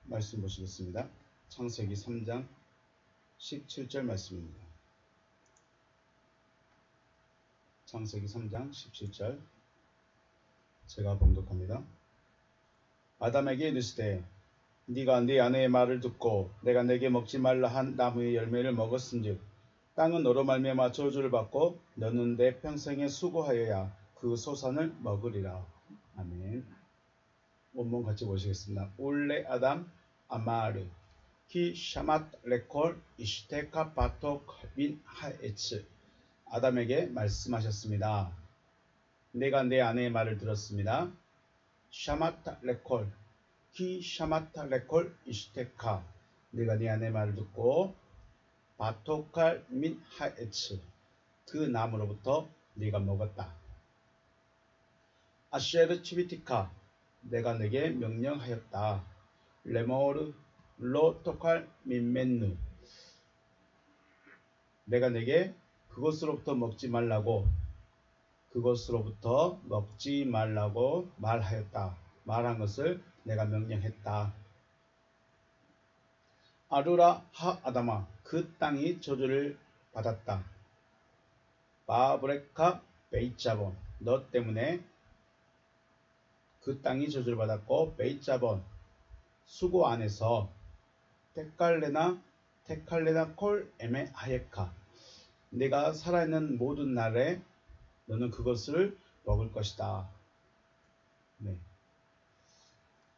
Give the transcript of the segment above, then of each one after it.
말씀 보시겠습니다. 창세기 3장 17절 말씀입니다. 창세기 3장 17절 제가 봉독합니다. 아담에게 이르시되 네가 네 아내의 말을 듣고 내가 내게 먹지 말라 한 나무의 열매를 먹었은즉 땅은 너로 말미암아 저주를 받고 너는 내 평생에 수고하여야 그 소산을 먹으리라. 아멘. 원문 같이 보시겠습니다. 올레 아담 아마르 키 샤맛 레콜 이슈테카 바톡 빈 하에츠. 아담에게 말씀하셨습니다. 내가 내 아내의 말을 들었습니다. 샤마타 레콜 키 샤마타 레콜 이슈테카. 내가 네 아내의 말을 듣고 바토칼 민 하에츠. 그 나무로부터 네가 먹었다. 아쉐르 치비티카. 내가 내게 명령하였다. 레모르 로토칼 민멘누. 내가 내게 그것으로부터 먹지 말라고 말하였다. 말한 것을 내가 명령했다. 아루라 하 아담아. 그 땅이 저주를 받았다. 바브레카 베이자본. 너 때문에 그 땅이 저주를 받았고 베이자본 수고 안에서 테칼레나 콜 에메 하예카. 내가 살아있는 모든 날에 너는 그것을 먹을 것이다. 네.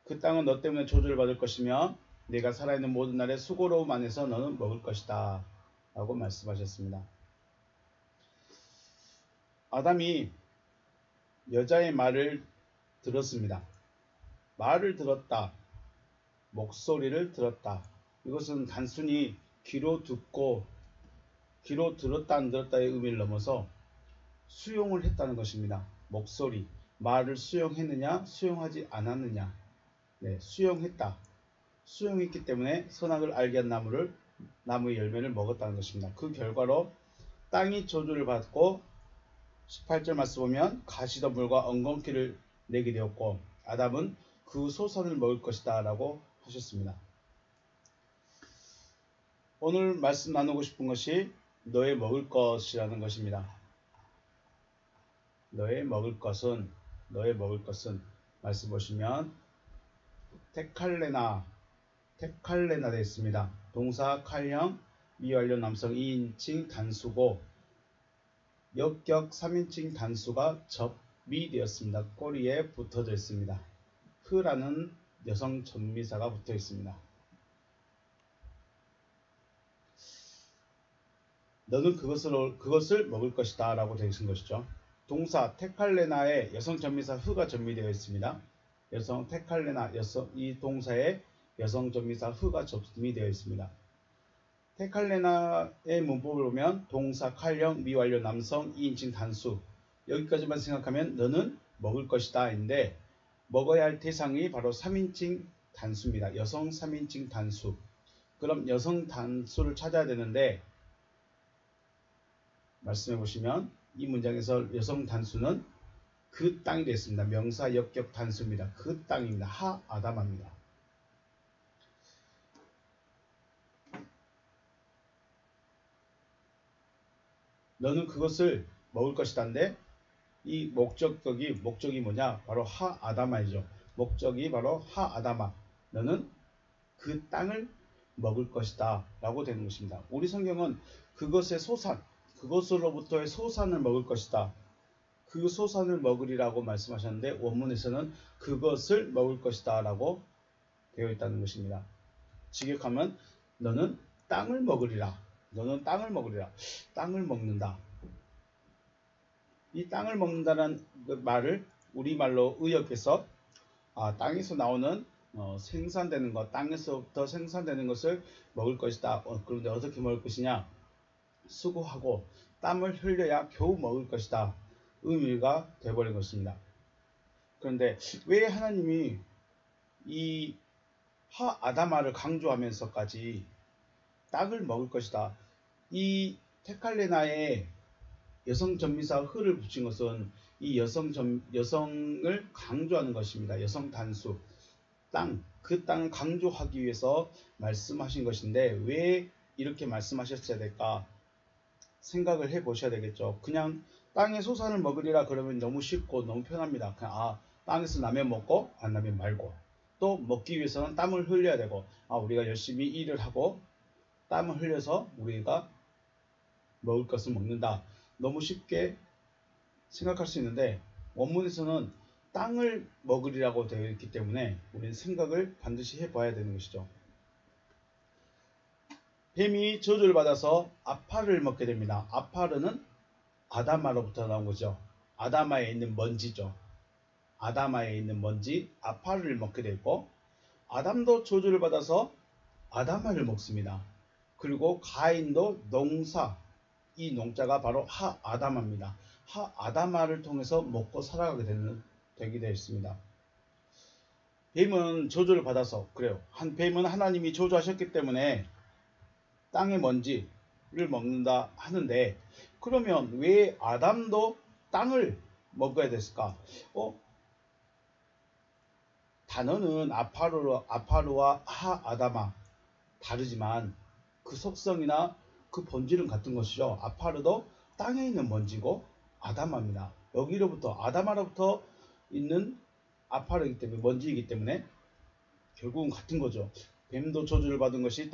그 땅은 너 때문에 저주를 받을 것이며 내가 살아있는 모든 날에 수고로움 안에서 너는 먹을 것이다 라고 말씀하셨습니다. 아담이 여자의 말을 들었습니다. 말을 들었다. 목소리를 들었다. 이것은 단순히 귀로 들었다 안 들었다의 의미를 넘어서 수용을 했다는 것입니다. 목소리, 말을 수용했느냐 수용하지 않았느냐. 네, 수용했다. 수용했기 때문에 선악을 알게 한 나무의 열매를 먹었다는 것입니다. 그 결과로 땅이 저주를 받고 18절 말씀 보면 가시덤불과 엉겅퀴를 내게 되었고 아담은 그 소산을 먹을 것이다 라고 하셨습니다. 오늘 말씀 나누고 싶은 것이 너의 먹을 것이라는 것입니다. 너의 먹을 것은 말씀 보시면 테칼레나 되어 있습니다. 동사 칼형 미완료 남성 2인칭 단수고 역격 3인칭 단수가 접미 되었습니다. 꼬리에 붙어져 있습니다. 흐라는 여성 전미사가 붙어 있습니다. 너는 그것을 먹을 것이다 라고 되어 있는 것이죠. 동사 테칼레나에 여성 전미사 흐가 접미되어 있습니다. 여성 테칼레나 이 동사에 여성 전미사 흐가 접미되어 있습니다. 테칼레나의 문법을 보면 동사 칼형 미완료 남성 2인칭 단수 여기까지만 생각하면 너는 먹을 것이다 인데 먹어야 할 대상이 바로 3인칭 단수입니다. 여성 3인칭 단수. 그럼 여성 단수를 찾아야 되는데 말씀해 보시면 이 문장에서 여성 단수는 그 땅이 되었습니다. 명사 역격 단수입니다. 그 땅입니다. 하 아담아입니다. 너는 그것을 먹을 것이다인데 이 목적이 뭐냐? 바로 하 아담아이죠. 목적이 바로 하 아담아. 너는 그 땅을 먹을 것이다 라고 되는 것입니다. 우리 성경은 그것으로부터의 소산을 먹을 것이다. 그 소산을 먹으리라고 말씀하셨는데 원문에서는 그것을 먹을 것이다 라고 되어 있다는 것입니다. 직역하면 너는 땅을 먹으리라. 땅을 먹는다. 이 땅을 먹는다는 그 말을 우리말로 의역해서 땅에서 나오는 생산되는 것, 땅에서부터 생산되는 것을 먹을 것이다. 그런데 어떻게 먹을 것이냐? 수고하고 땀을 흘려야 겨우 먹을 것이다. 의미가 되어버린 것입니다. 그런데 왜 하나님이 이 하 아담아를 강조하면서까지 땅을 먹을 것이다. 이 테칼레나에 여성 전미사 흐를 붙인 것은 이 여성을 강조하는 것입니다. 여성 단수. 땅, 그 땅을 강조하기 위해서 말씀하신 것인데 왜 이렇게 말씀하셨어야 될까 생각을 해 보셔야 되겠죠. 그냥 땅의 소산을 먹으리라 그러면 너무 쉽고 너무 편합니다. 그냥 땅에서 나면 먹고 안 나면 말고, 또 먹기 위해서는 땀을 흘려야 되고, 우리가 열심히 일을 하고 땀을 흘려서 우리가 먹을 것을 먹는다. 너무 쉽게 생각할 수 있는데 원문에서는 땅을 먹으리라고 되어 있기 때문에 우리는 생각을 반드시 해봐야 되는 것이죠. 뱀이 저주를 받아서 아파를 먹게 됩니다. 아파르는 아담아로부터 나온 거죠. 아담아에 있는 먼지죠. 아담아에 있는 먼지 아파를 먹게 되고, 아담도 저주를 받아서 아담아를 먹습니다. 그리고 가인도 농사, 이 농자가 바로 하아담아입니다. 하아담아를 통해서 먹고 살아가게 되게 되어 있습니다. 뱀은 저주를 받아서 그래요. 뱀은 하나님이 저주하셨기 때문에 땅의 먼지를 먹는다 하는데, 그러면 왜 아담도 땅을 먹어야 됐을까? 단어는 아파르와 하아담아 다르지만 그 속성이나 그 본질은 같은 것이죠. 아파르도 땅에 있는 먼지고 아담아입니다. 여기로부터 아담아로부터 있는 아파르이기 때문에 먼지이기 때문에 결국은 같은 거죠. 뱀도 저주를 받은 것이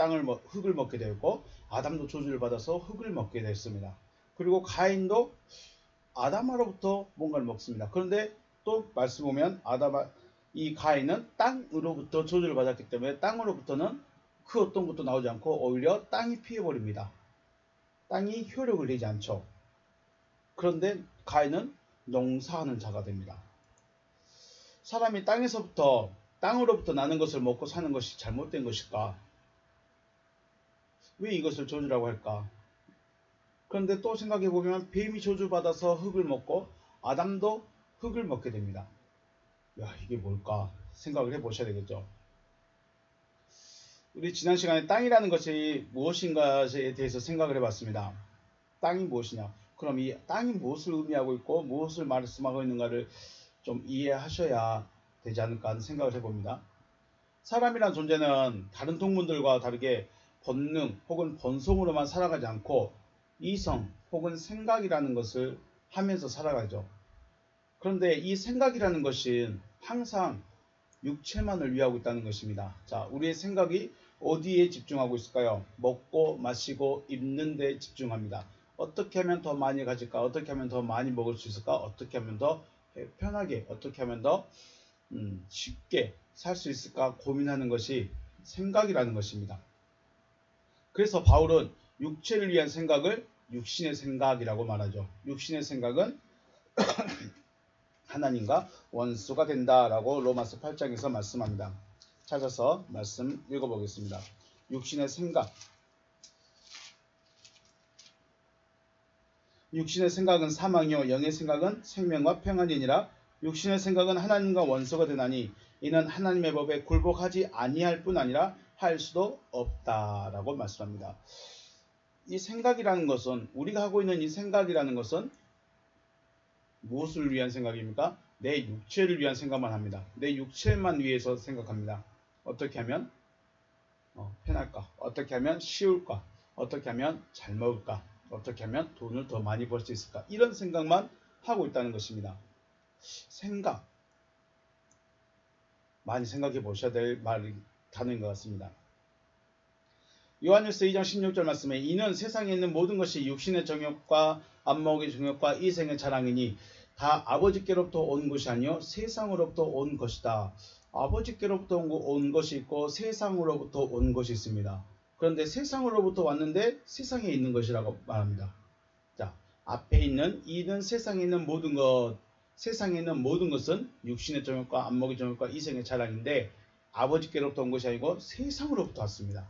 흙을 먹게 되었고, 아담도 저주를 받아서 흙을 먹게 됐습니다. 그리고 가인도 아담아로부터 뭔가를 먹습니다. 그런데 또 말씀 보면 이 가인은 땅으로부터 저주를 받았기 때문에 땅으로부터는 그 어떤 것도 나오지 않고 오히려 땅이 피해버립니다. 땅이 효력을 내지 않죠. 그런데 가인은 농사하는 자가 됩니다. 사람이 땅으로부터 나는 것을 먹고 사는 것이 잘못된 것일까? 왜 이것을 저주라고 할까? 그런데 또 생각해보면 뱀이 저주받아서 흙을 먹고 아담도 흙을 먹게 됩니다. 이게 뭘까? 생각을 해보셔야 되겠죠. 우리 지난 시간에 땅이라는 것이 무엇인가에 대해서 생각을 해봤습니다. 땅이 무엇이냐? 그럼 이 땅이 무엇을 의미하고 있고 무엇을 말씀하고 있는가를 좀 이해하셔야 되지 않을까 하는 생각을 해봅니다. 사람이란 존재는 다른 동물들과 다르게 본능 혹은 본성으로만 살아가지 않고 이성 혹은 생각이라는 것을 하면서 살아가죠. 그런데 이 생각이라는 것은 항상 육체만을 위하고 있다는 것입니다. 자, 우리의 생각이 어디에 집중하고 있을까요? 먹고 마시고 입는 데 집중합니다. 어떻게 하면 더 많이 가질까? 어떻게 하면 더 많이 먹을 수 있을까? 어떻게 하면 더 편하게, 어떻게 하면 더 쉽게 살 수 있을까 고민하는 것이 생각이라는 것입니다. 그래서 바울은 육체를 위한 생각을 육신의 생각이라고 말하죠. 육신의 생각은 하나님과 원수가 된다라고 로마서 8장에서 말씀합니다. 찾아서 말씀 읽어보겠습니다. 육신의 생각. 육신의 생각은 사망이요 영의 생각은 생명과 평안이니라. 육신의 생각은 하나님과 원수가 되나니 이는 하나님의 법에 굴복하지 아니할 뿐 아니라 할 수도 없다라고 말씀합니다. 이 생각이라는 것은, 우리가 하고 있는 이 생각이라는 것은 무엇을 위한 생각입니까? 내 육체를 위한 생각만 합니다. 내 육체만 위해서 생각합니다. 어떻게 하면 편할까? 어떻게 하면 쉬울까? 어떻게 하면 잘 먹을까? 어떻게 하면 돈을 더 많이 벌 수 있을까? 이런 생각만 하고 있다는 것입니다. 생각. 많이 생각해 보셔야 될 단어인 것 같습니다. 요한일서 2장 16절 말씀에 이는 세상에 있는 모든 것이 육신의 정욕과 안목의 정욕과 이생의 자랑이니 다 아버지께로부터 온 것이 아니요 세상으로부터 온 것이다. 아버지께로부터 온 것이 있고 세상으로부터 온 것이 있습니다. 그런데 세상으로부터 왔는데 세상에 있는 것이라고 말합니다. 자, 앞에 있는 이는 세상에 있는 모든 것, 세상에 있는 모든 것은 육신의 정욕과 안목의 정욕과 이생의 자랑인데 아버지께로부터 온 것이 아니고 세상으로부터 왔습니다.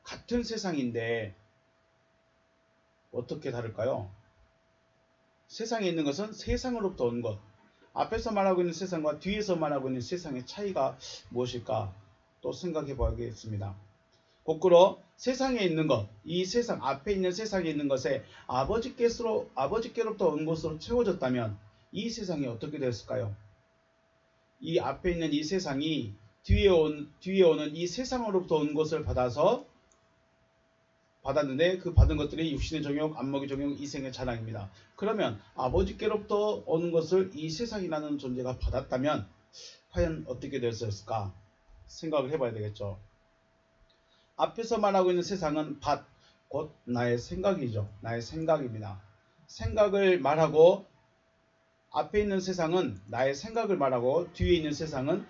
같은 세상인데 어떻게 다를까요? 세상에 있는 것은 세상으로부터 온 것. 앞에서 말하고 있는 세상과 뒤에서 말하고 있는 세상의 차이가 무엇일까? 또 생각해 봐야겠습니다. 거꾸로 세상에 있는 것, 이 세상, 앞에 있는 세상에 있는 것에 아버지께로부터 온 것으로 채워졌다면 이 세상이 어떻게 되었을까요? 이 앞에 있는 이 세상이 뒤에 오는 이 세상으로부터 온 것을 받았는데 그 받은 것들이 육신의 정욕, 안목의 정욕, 이생의 자랑입니다. 그러면 아버지께로부터 오는 것을 이 세상이라는 존재가 받았다면 과연 어떻게 되었을까 생각을 해봐야 되겠죠. 앞에서 말하고 있는 세상은 곧 나의 생각이죠. 나의 생각입니다. 생각을 말하고 앞에 있는 세상은 나의 생각을 말하고 뒤에 있는 세상은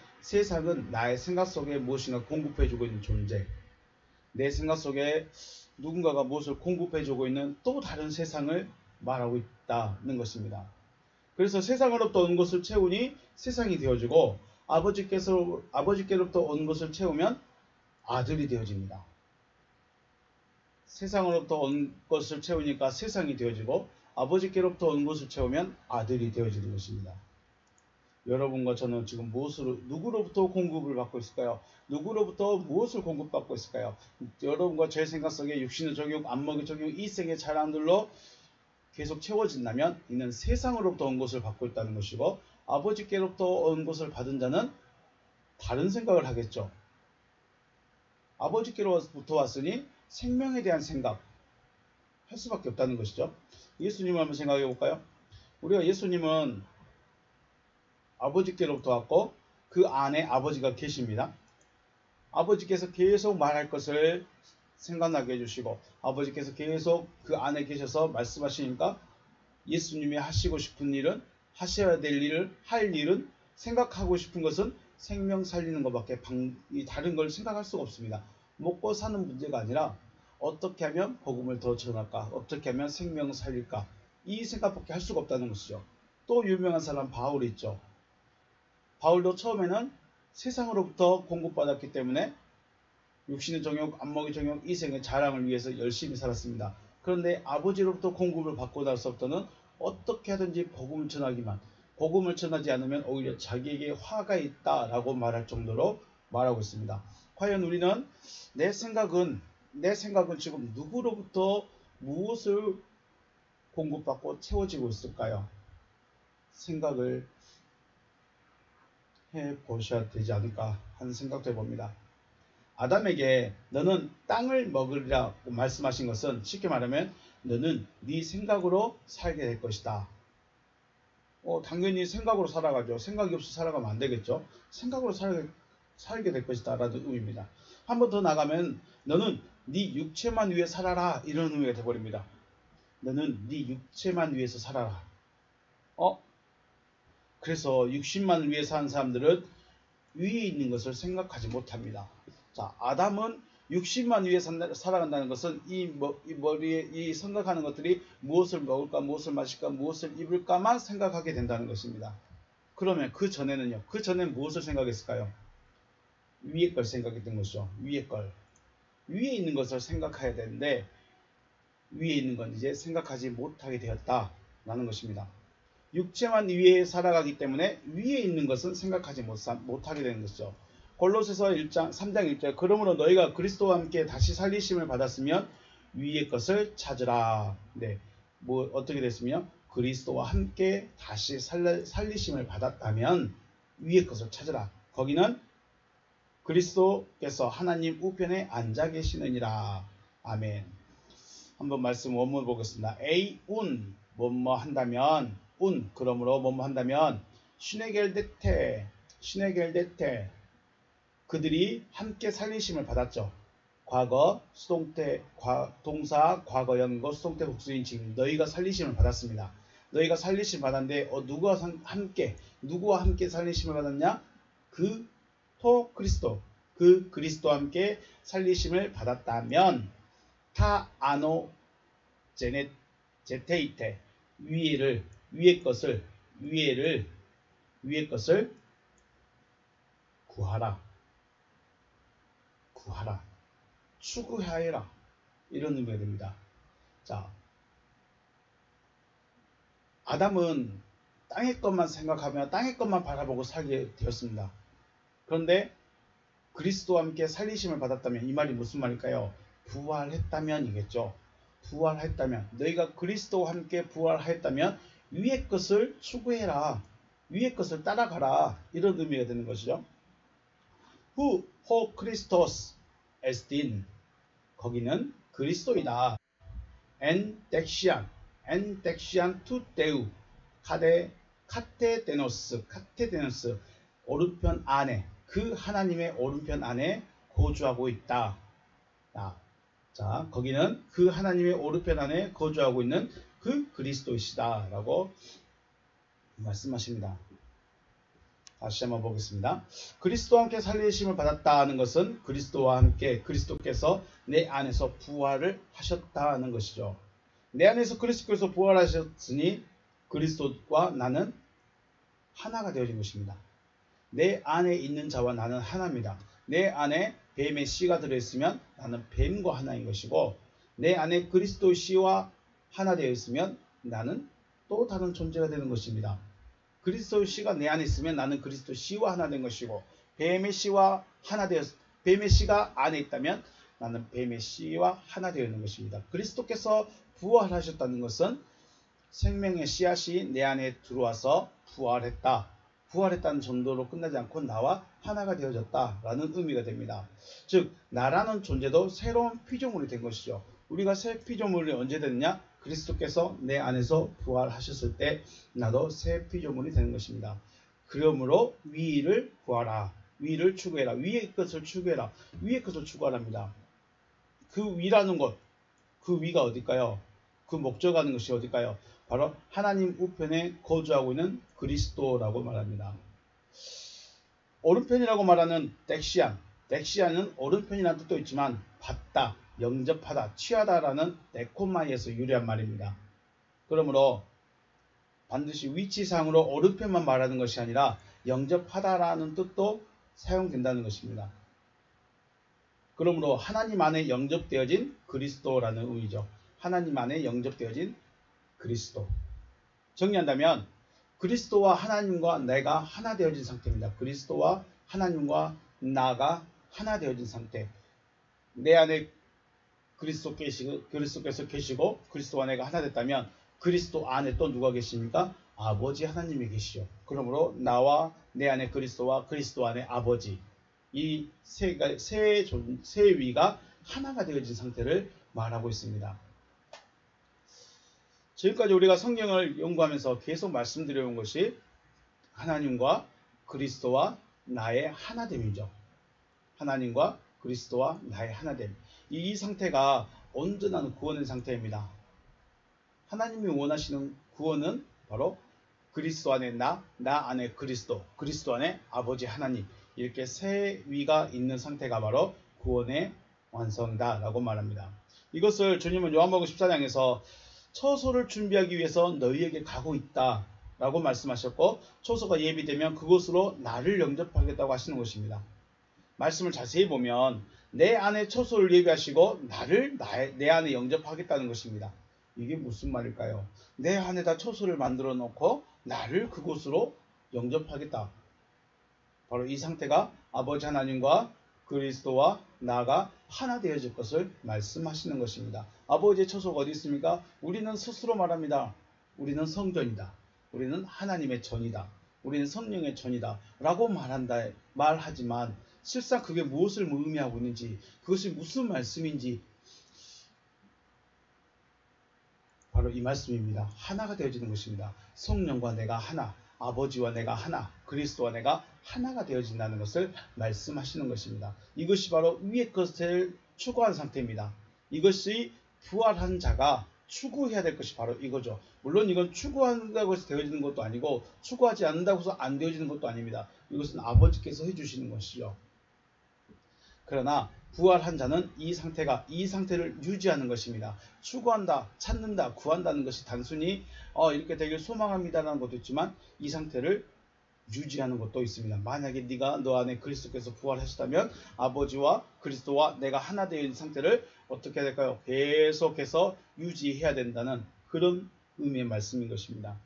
나의 생각 속에 무엇인가 공급해주고 있는 존재. 내 생각 속에 누군가가 무엇을 공급해주고 있는 또 다른 세상을 말하고 있다는 것입니다. 그래서 세상으로부터 온 것을 채우니 세상이 되어지고 아버지께로부터 온 것을 채우면 아들이 되어집니다. 세상으로부터 온 것을 채우니까 세상이 되어지고 아버지께로부터 온 것을 채우면 아들이 되어지는 것입니다. 여러분과 저는 지금 누구로부터 공급을 받고 있을까요? 누구로부터 무엇을 공급받고 있을까요? 여러분과 제 생각 속에 육신의 정욕, 안목의 정욕, 이생의 자랑들로 계속 채워진다면 이는 세상으로부터 온 것을 받고 있다는 것이고 아버지께로부터 온 것을 받은 자는 다른 생각을 하겠죠. 아버지께로부터 왔으니 생명에 대한 생각 할 수밖에 없다는 것이죠. 예수님을 한번 생각해 볼까요? 우리가 예수님은 아버지께로부터 왔고 그 안에 아버지가 계십니다. 아버지께서 계속 말할 것을 생각나게 해주시고 아버지께서 계속 그 안에 계셔서 말씀하시니까 예수님이 하시고 싶은 일은 하셔야 될 일을 할 일은 생각하고 싶은 것은 생명 살리는 것밖에 다른 걸 생각할 수가 없습니다. 먹고 사는 문제가 아니라 어떻게 하면 복음을 더 전할까? 어떻게 하면 생명을 살릴까? 이 생각밖에 할 수가 없다는 것이죠. 또 유명한 사람 바울이 있죠. 바울도 처음에는 세상으로부터 공급받았기 때문에 육신의 정욕, 안목의 정욕, 이생의 자랑을 위해서 열심히 살았습니다. 그런데 아버지로부터 공급을 받고 나서부터는 어떻게 하든지 복음을 전하지 않으면 오히려 자기에게 화가 있다라고 말할 정도로 말하고 있습니다. 과연 우리는 내 생각은 지금 누구로부터 무엇을 공급받고 채워지고 있을까요? 생각을 해보셔야 되지 않을까 하는 생각도 해봅니다. 아담에게 너는 땅을 먹으리라고 말씀하신 것은 쉽게 말하면 너는 네 생각으로 살게 될 것이다. 당연히 생각으로 살아가죠. 생각이 없이 살아가면 안 되겠죠. 생각으로 살게 될 것이다 라는 의미입니다. 한 번 더 나가면 너는 네 육체만 위해 살아라 이런 의미가 되어버립니다. 너는 네 육체만 위해서 살아라. 그래서 육신만 위해 사는 사람들은 위에 있는 것을 생각하지 못합니다. 자, 아담은 육신만 위해 살아간다는 것은 이 머리에 이 생각하는 것들이 무엇을 먹을까, 무엇을 마실까, 무엇을 입을까만 생각하게 된다는 것입니다. 그러면 그 전에는요. 그 전엔 무엇을 생각했을까요? 위에 걸 생각했던 것이죠. 위에 걸. 위에 있는 것을 생각해야 되는데 위에 있는 건 이제 생각하지 못하게 되었다라는 것입니다. 육체만 위에 살아가기 때문에 위에 있는 것은 생각하지 못하게 되는 것이죠. 골로새서 3장 1절 그러므로 너희가 그리스도와 함께 다시 살리심을 받았으면 위의 것을 찾으라. 네, 어떻게 됐으면 그리스도와 함께 다시 살리심을 받았다면 위의 것을 찾으라. 거기는 그리스도께서 하나님 우편에 앉아 계시느니라. 아멘. 한번 말씀 원문 보겠습니다. 에이운 뭐뭐 한다면 그러므로 뭐뭐 한다면 시네겔데테 그들이 함께 살리심을 받았죠. 과거 수동태 동사 과거 연거 수동태 복수인 지금 너희가 살리심을 받았습니다. 너희가 살리심을 받았는데 누구와 함께 살리심을 받았냐? 그리스도와 함께 살리심을 받았다면 타 아노 제테이테 위의 것을 구하라. 추구하여라. 이런 의미가 됩니다. 자, 아담은 땅의 것만 생각하며 땅의 것만 바라보고 살게 되었습니다. 그런데 그리스도와 함께 살리심을 받았다면 이 말이 무슨 말일까요? 부활했다면이겠죠. 부활했다면 너희가 그리스도와 함께 부활하였다면 위의 것을 추구해라. 위의 것을 따라가라. 이런 의미가 되는 것이죠. 후 Christos estin. 거기는 그리스도이다. en dexian tu deu. 카테데노스 오른편 안에, 그 하나님의 오른편 안에 거주하고 있다. 자, 거기는 그 하나님의 오른편 안에 거주하고 있는 그 그리스도이시다 라고 말씀하십니다. 다시 한번 보겠습니다. 그리스도와 함께 살리심을 받았다는 것은 그리스도와 함께 그리스도께서 내 안에서 부활을 하셨다는 것이죠. 내 안에서 그리스도께서 부활하셨으니 그리스도와 나는 하나가 되어진 것입니다. 내 안에 있는 자와 나는 하나입니다. 내 안에 뱀의 씨가 들어있으면 나는 뱀과 하나인 것이고, 내 안에 그리스도 씨와 하나 되어 있으면 나는 또 다른 존재가 되는 것입니다. 그리스도 씨가 내 안에 있으면 나는 그리스도 씨와 하나 된 것이고, 뱀의 씨와 하나 되었, 뱀의 씨가 안에 있다면 나는 뱀의 씨와 하나 되어 있는 것입니다. 그리스도께서 부활하셨다는 것은 생명의 씨앗이 내 안에 들어와서 부활했다는 정도로 끝나지 않고 나와 하나가 되어졌다라는 의미가 됩니다. 즉 나라는 존재도 새로운 피조물이 된 것이죠. 우리가 새 피조물이 언제 됐냐? 그리스도께서 내 안에서 부활하셨을 때 나도 새 피조물이 되는 것입니다. 그러므로 위를 구하라. 위를 추구해라. 위의 것을 추구해라. 위의 것을 추구하랍니다. 그 위라는 것, 그 위가 어딜까요? 그 목적하는 것이 어딜까요? 바로 하나님 우편에 거주하고 있는 그리스도라고 말합니다. 오른편이라고 말하는 덱시안은 오른편이라는 뜻도 있지만 받다, 영접하다, 취하다라는 데코마이에서 유래한 말입니다. 그러므로 반드시 위치상으로 오른편만 말하는 것이 아니라 영접하다라는 뜻도 사용된다는 것입니다. 그러므로 하나님 안에 영접되어진 그리스도라는 의미죠. 하나님 안에 영접되어진 그리스도. 정리한다면 그리스도와 하나님과 내가 하나 되어진 상태입니다. 그리스도와 하나님과 나가 하나 되어진 상태. 내 안에 그리스도께서 계시고 그리스도와 내가 하나 됐다면 그리스도 안에 또 누가 계십니까? 아버지 하나님이 계시죠. 그러므로 나와 내 안에 그리스도와 그리스도 안에 아버지, 이 세 위가 하나가 되어진 상태를 말하고 있습니다. 지금까지 우리가 성경을 연구하면서 계속 말씀드려온 것이 하나님과 그리스도와 나의 하나됨이죠. 하나님과 그리스도와 나의 하나됨. 이 상태가 온전한 구원의 상태입니다. 하나님이 원하시는 구원은 바로 그리스도 안에 나 안에 그리스도 안에 아버지 하나님, 이렇게 세 위가 있는 상태가 바로 구원의 완성이다 라고 말합니다. 이것을 주님은 요한복음 14장에서 처소를 준비하기 위해서 너희에게 가고 있다 라고 말씀하셨고, 처소가 예비되면 그곳으로 나를 영접하겠다고 하시는 것입니다. 말씀을 자세히 보면 내 안에 처소를 예비하시고 나를 내 안에 영접하겠다는 것입니다. 이게 무슨 말일까요? 내 안에다 처소를 만들어 놓고 나를 그곳으로 영접하겠다. 바로 이 상태가 아버지 하나님과 그리스도와 나가 하나 되어질 것을 말씀하시는 것입니다. 아버지의 처소가 어디 있습니까? 우리는 스스로 말합니다. 우리는 성전이다. 우리는 하나님의 전이다. 우리는 성령의 전이다. 라고 말하지만 실상 그게 무엇을 의미하고 있는지, 그것이 무슨 말씀인지 바로 이 말씀입니다. 하나가 되어지는 것입니다. 성령과 내가 하나, 아버지와 내가 하나, 그리스도와 내가 하나가 되어진다는 것을 말씀하시는 것입니다. 이것이 바로 위의 것을 추구한 상태입니다. 이것이 부활한 자가 추구해야 될 것이 바로 이거죠. 물론 이건 추구한다고 해서 되어지는 것도 아니고 추구하지 않는다고 해서 안 되어지는 것도 아닙니다. 이것은 아버지께서 해주시는 것이죠. 그러나 부활한 자는 이 상태를 유지하는 것입니다. 추구한다, 찾는다, 구한다는 것이 단순히 이렇게 되길 소망합니다라는 것도 있지만 이 상태를 유지하는 것도 있습니다. 만약에 네가 너 안에 그리스도께서 부활하셨다면 아버지와 그리스도와 내가 하나 되어 있는 상태를 어떻게 해야 될까요? 계속해서 유지해야 된다는 그런 의미의 말씀인 것입니다.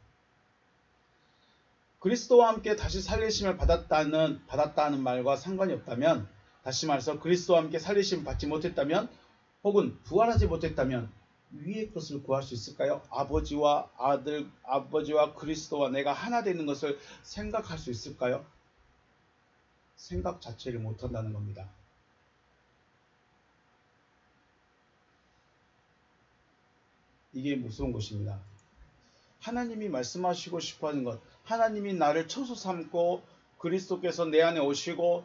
그리스도와 함께 다시 살리심을 받았다는 말과 상관이 없다면, 다시 말해서 그리스도와 함께 살리심을 받지 못했다면 혹은 부활하지 못했다면 위의 것을 구할 수 있을까요? 아버지와 아들, 아버지와 그리스도와 내가 하나 되는 것을 생각할 수 있을까요? 생각 자체를 못한다는 겁니다. 이게 무서운 것입니다. 하나님이 말씀하시고 싶어하는 것, 하나님이 나를 처소 삼고 그리스도께서 내 안에 오시고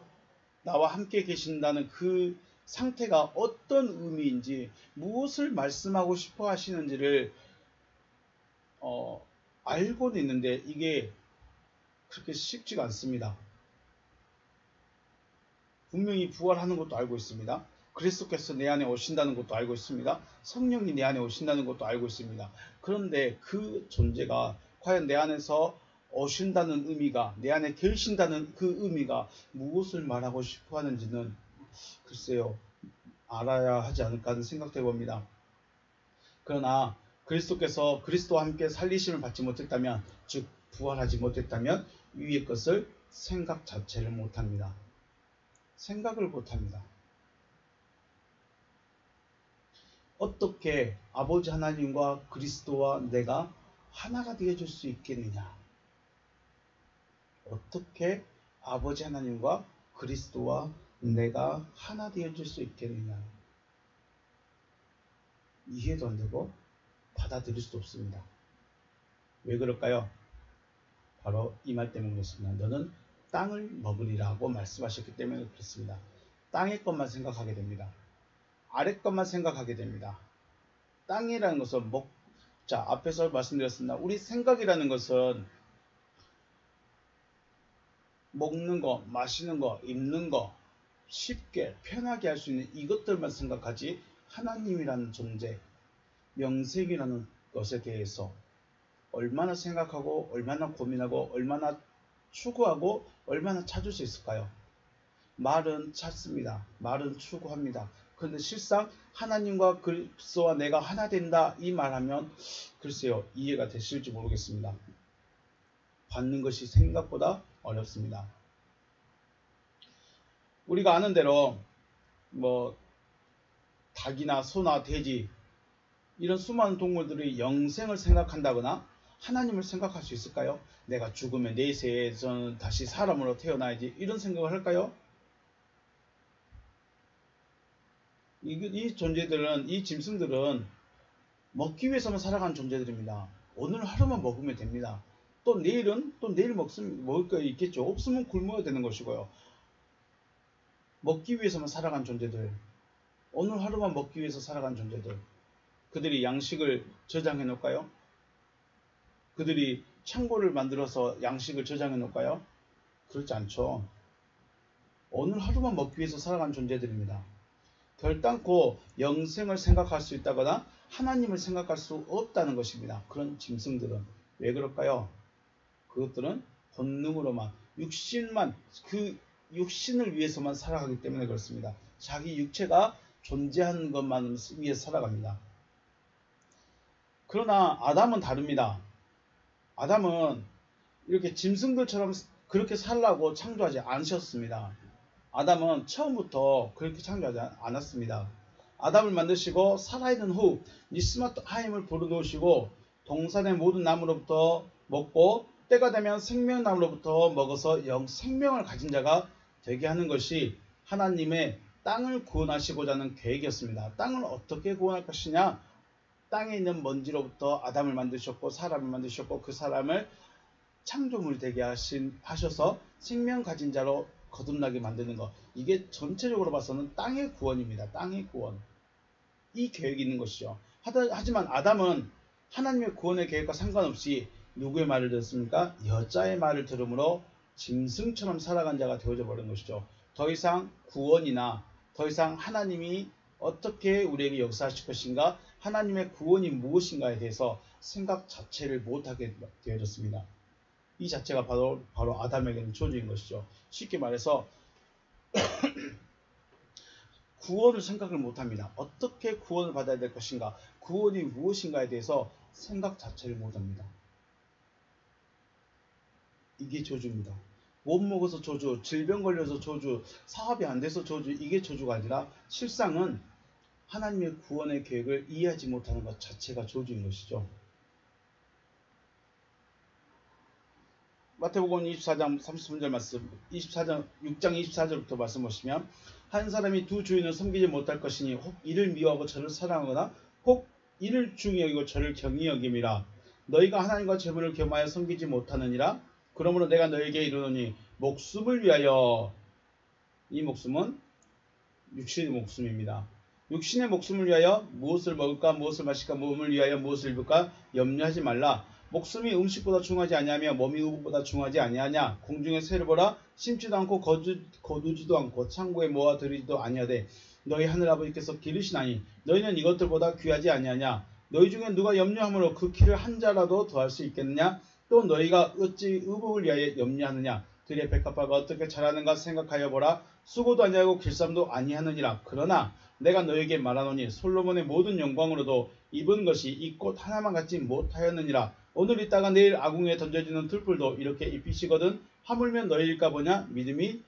나와 함께 계신다는 그 상태가 어떤 의미인지, 무엇을 말씀하고 싶어 하시는지를 알고는 있는데 이게 그렇게 쉽지가 않습니다. 분명히 부활하는 것도 알고 있습니다. 그리스도께서 내 안에 오신다는 것도 알고 있습니다. 성령이 내 안에 오신다는 것도 알고 있습니다. 그런데 그 존재가 과연 내 안에서 오신다는 의미가, 내 안에 계신다는 그 의미가 무엇을 말하고 싶어 하는지는 글쎄요, 알아야 하지 않을까 하는 생각도 해봅니다. 그러나 그리스도께서 그리스도와 함께 살리심을 받지 못했다면, 즉 부활하지 못했다면 위의 것을 생각 자체를 못합니다. 생각을 못합니다. 어떻게 아버지 하나님과 그리스도와 내가 하나가 되어줄 수 있겠느냐? 어떻게 아버지 하나님과 그리스도와 내가 하나 되어줄 수 있겠느냐? 이해도 안 되고 받아들일 수 없습니다. 왜 그럴까요? 바로 이 말 때문에 그렇습니다. 너는 땅을 먹으리라고 말씀하셨기 때문에 그렇습니다. 땅의 것만 생각하게 됩니다. 아래 것만 생각하게 됩니다. 땅이라는 것은 자, 앞에서 말씀드렸습니다. 우리 생각이라는 것은 먹는 거, 마시는 거, 입는 거, 쉽게 편하게 할 수 있는 이것들만 생각하지, 하나님이라는 존재, 명색이라는 것에 대해서 얼마나 생각하고 얼마나 고민하고 얼마나 추구하고 얼마나 찾을 수 있을까요? 말은 찾습니다. 말은 추구합니다. 그런데 실상 하나님과 그리스도와 내가 하나 된다 이 말하면 글쎄요, 이해가 되실지 모르겠습니다. 받는 것이 생각보다 어렵습니다. 우리가 아는 대로 닭이나 소나 돼지 이런 수많은 동물들이 영생을 생각한다거나 하나님을 생각할 수 있을까요? 내가 죽으면 내세에 저는 다시 사람으로 태어나야지, 이런 생각을 할까요? 이 존재들은, 이 짐승들은 먹기 위해서만 살아가는 존재들입니다. 오늘 하루만 먹으면 됩니다. 또 내일은 또 내일 먹을 거 있겠죠. 없으면 굶어야 되는 것이고요. 먹기 위해서만 살아간 존재들, 오늘 하루만 먹기 위해서 살아간 존재들, 그들이 양식을 저장해 놓을까요? 그들이 창고를 만들어서 양식을 저장해 놓을까요? 그렇지 않죠. 오늘 하루만 먹기 위해서 살아간 존재들입니다. 결단코 영생을 생각할 수 있다거나 하나님을 생각할 수 없다는 것입니다. 그런 짐승들은. 왜 그럴까요? 그것들은 본능으로만, 그 육신을 위해서만 살아가기 때문에 그렇습니다. 자기 육체가 존재하는 것만 위해서 살아갑니다. 그러나 아담은 다릅니다. 아담은 이렇게 짐승들처럼 그렇게 살라고 창조하지 않으셨습니다. 아담은 처음부터 그렇게 창조하지 않았습니다. 아담을 만드시고 살아있는 후 니스마트 하임을 불어넣으시고 동산의 모든 나무로부터 먹고 때가 되면 생명나무로부터 먹어서 생명을 가진 자가 되게 하는 것이 하나님의 땅을 구원하시고자 하는 계획이었습니다. 땅을 어떻게 구원할 것이냐? 땅에 있는 먼지로부터 아담을 만드셨고 사람을 만드셨고 그 사람을 창조물 되게 하셔서 생명 가진 자로 거듭나게 만드는 것. 이게 전체적으로 봐서는 땅의 구원입니다. 땅의 구원. 이 계획이 있는 것이죠. 하지만 아담은 하나님의 구원의 계획과 상관없이 누구의 말을 들었습니까? 여자의 말을 들음으로 짐승처럼 살아간 자가 되어져 버린 것이죠. 더 이상 구원이나 더 이상 하나님이 어떻게 우리에게 역사하실 것인가, 하나님의 구원이 무엇인가에 대해서 생각 자체를 못하게 되어졌습니다. 이 자체가 바로 아담에게는 저주인 것이죠. 쉽게 말해서 구원을 생각을 못합니다. 어떻게 구원을 받아야 될 것인가, 구원이 무엇인가에 대해서 생각 자체를 못합니다. 이게 저주입니다. 못 먹어서 저주, 질병 걸려서 저주, 사업이 안 돼서 저주, 이게 저주가 아니라 실상은 하나님의 구원의 계획을 이해하지 못하는 것 자체가 저주인 것이죠. 마태복음 24장 33절 말씀, 6장 24절부터 말씀 보시면 한 사람이 두 주인을 섬기지 못할 것이니 혹 이를 미워하고 저를 사랑하거나 혹 이를 중히 여기고 저를 경히 여김이라. 너희가 하나님과 재물을 겸하여 섬기지 못하느니라. 그러므로 내가 너희에게 이르노니 목숨을 위하여, 이 목숨은 육신의 목숨입니다. 육신의 목숨을 위하여 무엇을 먹을까 무엇을 마실까 몸을 위하여 무엇을 입을까 염려하지 말라. 목숨이 음식보다 중하지 아니하며 몸이 의복보다 중하지 아니하냐. 공중의 새를 보라. 심지도 않고 거두지도 않고 창고에 모아 들이지도 아니하되 너희 하늘아버지께서 기르시나니 너희는 이것들보다 귀하지 아니하냐. 너희 중에 누가 염려함으로 그 키를 한 자라도 더할 수 있겠느냐. 또 너희가 어찌 의복을 위하여 염려하느냐. 들의 백합화가 어떻게 자라는가 생각하여 보라. 수고도 아니하고 길쌈도 아니하느니라. 그러나 내가 너에게 말하노니 솔로몬의 모든 영광으로도 입은 것이 이 꽃 하나만 갖지 못하였느니라. 오늘 있다가 내일 아궁이에 던져지는 들불도 이렇게 입히시거든 하물며 너희일까 보냐. 믿음이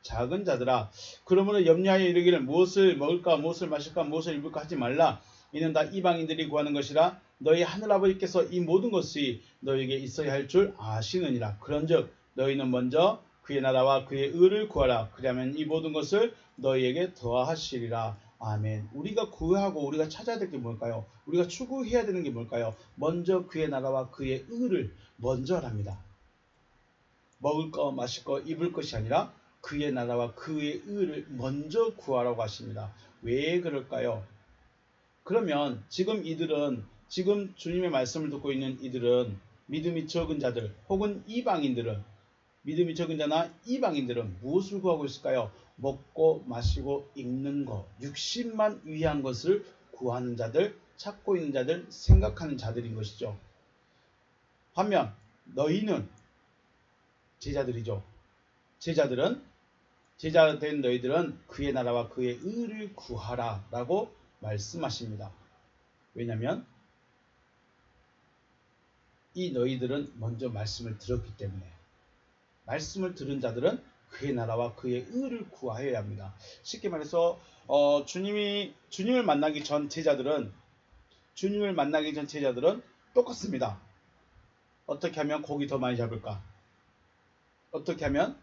작은 자들아. 그러므로 염려하여 이르기를 무엇을 먹을까 무엇을 마실까 무엇을 입을까 하지 말라. 이는 다 이방인들이 구하는 것이라. 너희 하늘아버지께서 이 모든 것이 너희에게 있어야 할 줄 아시느니라. 그런즉 너희는 먼저 그의 나라와 그의 의를 구하라. 그러면 이 모든 것을 너희에게 더하시리라. 아멘. 우리가 구하고 우리가 찾아야 될 게 뭘까요? 우리가 추구해야 되는 게 뭘까요? 먼저 그의 나라와 그의 의를 먼저 하랍니다. 먹을 거 마실 거 입을 것이 아니라 그의 나라와 그의 의를 먼저 구하라고 하십니다. 왜 그럴까요? 그러면 지금 주님의 말씀을 듣고 있는 이들은 믿음이 적은 자들 혹은 이방인들은 믿음이 적은 자나 이방인들은 무엇을 구하고 있을까요? 먹고 마시고 입는 것, 육신만 위한 것을 구하는 자들, 찾고 있는 자들, 생각하는 자들인 것이죠. 반면 너희는 제자들이죠. 제자 된 너희들은 그의 나라와 그의 의를 구하라 라고 말씀하십니다. 왜냐하면 이 너희들은 먼저 말씀을 들었기 때문에 말씀을 들은 자들은 그의 나라와 그의 의를 구하여야 합니다. 쉽게 말해서 주님을 만나기 전 제자들은 똑같습니다. 어떻게 하면 고기 더 많이 잡을까? 어떻게 하면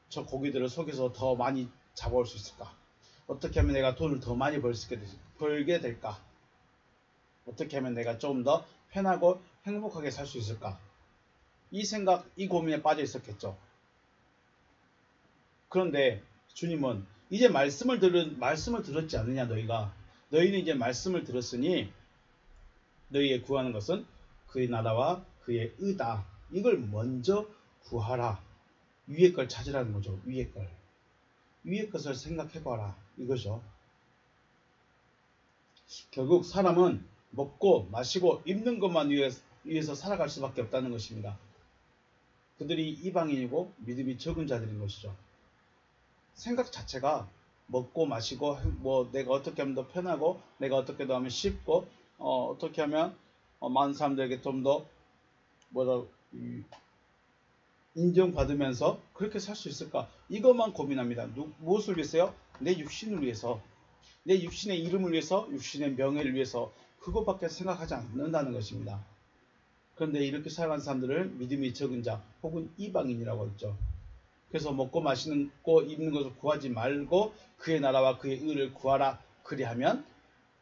저 고기들을 속여서 더 많이 잡아올 수 있을까? 어떻게 하면 내가 돈을 더 많이 벌게 될까? 어떻게 하면 내가 좀 더 편하고 행복하게 살 수 있을까? 이 생각, 이 고민에 빠져 있었겠죠. 그런데 주님은 이제 말씀을 들었지 않느냐 너희는 이제 말씀을 들었으니 너희의 구하는 것은 그의 나라와 그의 의다. 이걸 먼저 구하라. 위의 걸 찾으라는 거죠. 위의 것을 생각해봐라 이거죠. 결국 사람은 먹고 마시고 입는 것만 위해서 살아갈 수밖에 없다는 것입니다. 그들이 이방인이고 믿음이 적은 자들인 것이죠. 생각 자체가 먹고 마시고 내가 어떻게 하면 더 편하고 내가 어떻게 더 하면 쉽고 어떻게 하면 많은 사람들에게 좀 더 인정받으면서 그렇게 살 수 있을까? 이것만 고민합니다. 무엇을 위해서요? 내 육신을 위해서, 내 육신의 이름을 위해서, 육신의 명예를 위해서 그것밖에 생각하지 않는다는 것입니다. 그런데 이렇게 살아가는 사람들을 믿음이 적은 자 혹은 이방인이라고 했죠. 그래서 먹고 마시는 거 입는 것을 구하지 말고 그의 나라와 그의 의를 구하라. 그리하면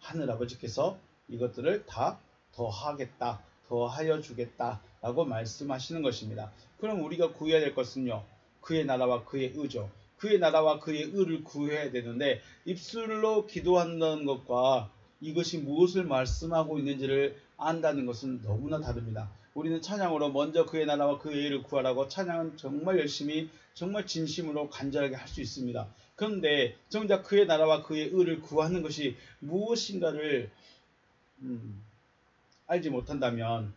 하늘아버지께서 이것들을 다 더하겠다, 더하여 주겠다 라고 말씀하시는 것입니다. 그럼 우리가 구해야 될 것은요, 그의 나라와 그의 의죠. 그의 나라와 그의 의를 구해야 되는데 입술로 기도한다는 것과 이것이 무엇을 말씀하고 있는지를 안다는 것은 너무나 다릅니다. 우리는 찬양으로 먼저 그의 나라와 그의 의를 구하라고 찬양은 정말 열심히 정말 진심으로 간절하게 할 수 있습니다. 그런데 정작 그의 나라와 그의 의를 구하는 것이 무엇인가를 알지 못한다면